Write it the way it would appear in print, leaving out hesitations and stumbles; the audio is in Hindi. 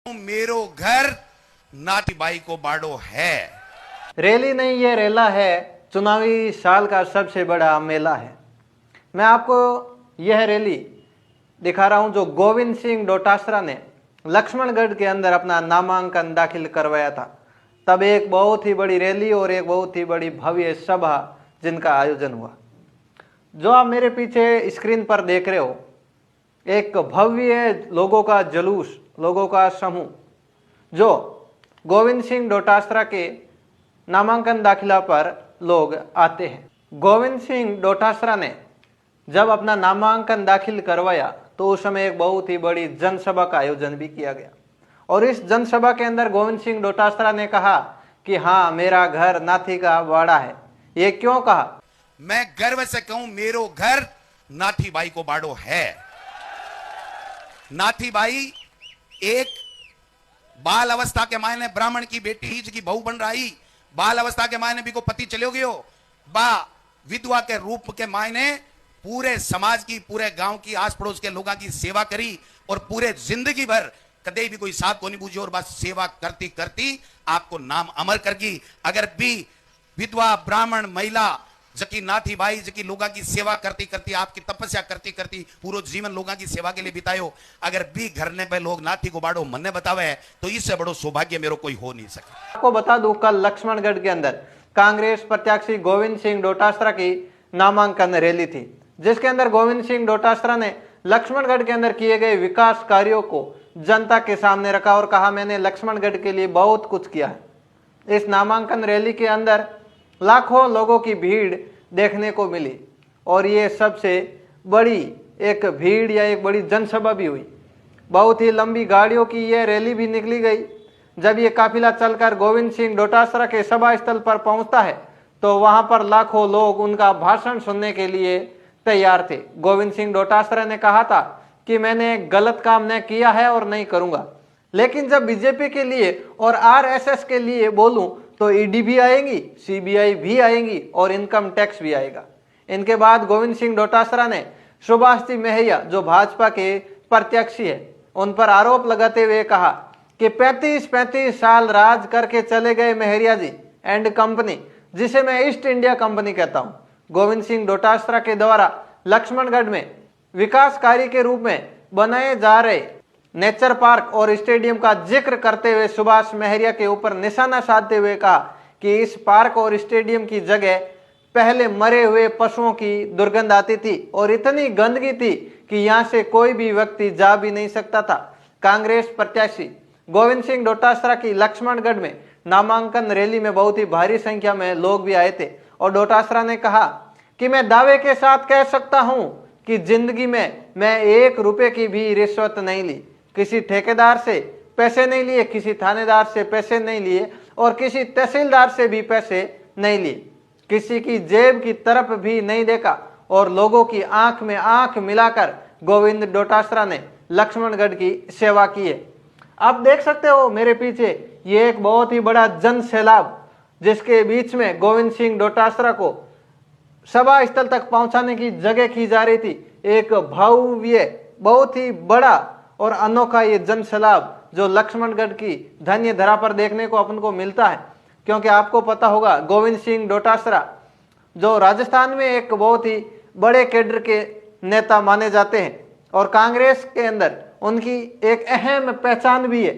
मेरो घर नाटी बाई को बाड़ो है। रैली नहीं ये रेला है, चुनावी साल का सबसे बड़ा मेला है। मैं आपको यह रैली दिखा रहा हूं जो गोविंद सिंह डोटासरा ने लक्ष्मणगढ़ के अंदर अपना नामांकन दाखिल करवाया था। तब एक बहुत ही बड़ी रैली और एक बहुत ही बड़ी भव्य सभा जिनका आयोजन हुआ। जो आप मेरे पीछे स्क्रीन पर देख रहे हो, एक भव्य लोगों का जुलूस, लोगों का समूह जो गोविंद सिंह डोटासरा के नामांकन दाखिला पर लोग आते हैं। गोविंद सिंह डोटासरा ने जब अपना नामांकन दाखिल करवाया तो उस समय एक बहुत ही बड़ी जनसभा का आयोजन भी किया गया और इस जनसभा के अंदर गोविंद सिंह डोटासरा ने कहा कि हाँ, मेरा घर नाथी का वाड़ा है। ये क्यों कहा? मैं गर्व से कहूं मेरो घर नाथी बाई को बाड़ो है। नाथी बाई एक बाल अवस्था के मायने ब्राह्मण की बेटी की बहू बन रही, बाल अवस्था के मायने भी को पति चले गयो, बा विधवा के रूप के मायने पूरे समाज की, पूरे गांव की, आस पड़ोस के लोगों की सेवा करी और पूरे जिंदगी भर कदे भी कोई साथ को नहीं बूझी और बस सेवा करती करती आपको नाम अमर करगी। अगर भी विधवा ब्राह्मण महिला जकी नाथी भाई जकी लोगों की सेवा करती करती, आपकी तपस्या करती करती पूरा जीवन लोगों की सेवा के लिए बितायो, अगर भी घर ने पे लोग नाथी को बाड़ो मन ने बतावे तो इससे बड़ो सौभाग्य मेरे कोई हो नहीं सके। आपको बता दूं, कल लक्ष्मणगढ़ के अंदर कांग्रेस प्रत्याशी गोविंद सिंह डोटासरा की नामांकन रैली थी, जिसके अंदर गोविंद सिंह डोटासरा ने लक्ष्मणगढ़ के अंदर किए गए विकास कार्यों को जनता के सामने रखा और कहा, मैंने लक्ष्मणगढ़ के लिए बहुत कुछ किया है। इस नामांकन रैली के अंदर लाखों लोगों की भीड़ देखने को मिली और ये सबसे बड़ी एक भीड़ या एक बड़ी जनसभा भी हुई। बहुत ही लंबी गाड़ियों की यह रैली भी निकली गई। जब ये काफिला चलकर गोविंद सिंह डोटासरा के सभा स्थल पर पहुंचता है तो वहां पर लाखों लोग उनका भाषण सुनने के लिए तैयार थे। गोविंद सिंह डोटासरा ने कहा था कि मैंने गलत काम न किया है और नहीं करूंगा, लेकिन जब बीजेपी के लिए और आरएसएस के लिए बोलूं तो ईडी भी आएंगी, सीबीआई भी आएंगी और इनकम टैक्स भी आएगा। इनके बाद गोविंद सिंह डोटासरा ने सुभाष जी महैया जो भाजपा के प्रत्याशी है उन पर आरोप लगाते हुए कहा कि 35 साल राज करके चले गए महरिया जी एंड कंपनी, जिसे मैं ईस्ट इंडिया कंपनी कहता हूं, गोविंद सिंह डोटासरा के द्वारा लक्ष्मणगढ़ में विकास कार्य के रूप में बनाए जा रहे नेचर पार्क और स्टेडियम का जिक्र करते हुए सुभाष महरिया के ऊपर निशाना साधते हुए कहा कि इस पार्क और स्टेडियम की जगह पहले मरे हुए पशुओं की दुर्गंध आती थी और इतनी गंदगी थी कि यहां से कोई भी व्यक्ति जा भी नहीं सकता था। कांग्रेस प्रत्याशी गोविंद सिंह डोटासरा की लक्ष्मणगढ़ में नामांकन रैली में बहुत ही भारी संख्या में लोग भी आए थे और डोटासरा ने कहा कि मैं दावे के साथ कह सकता हूं कि जिंदगी में मैं 1 रुपए की भी रिश्वत नहीं ली, किसी ठेकेदार से पैसे नहीं लिए, किसी थानेदार से पैसे नहीं लिए और किसी तहसीलदार से भी पैसे नहीं लिए, किसी की जेब की तरफ भी नहीं देखा और लोगों की आंख में आंख मिलाकर गोविंद डोटासरा ने लक्ष्मणगढ़ की सेवा की है। आप देख सकते हो मेरे पीछे ये एक बहुत ही बड़ा जन सैलाब, जिसके बीच में गोविंद सिंह डोटासरा को सभा स्थल तक पहुंचाने की जगह की जा रही थी। एक भव्य, बहुत ही बड़ा और अनोखा ये जन सैलाब जो लक्ष्मणगढ़ की धन्य धरा पर देखने को अपन को मिलता है, क्योंकि आपको पता होगा गोविंद सिंह डोटासरा जो राजस्थान में एक बहुत ही बड़े कैडर के नेता माने जाते हैं और कांग्रेस के अंदर उनकी एक अहम पहचान भी है।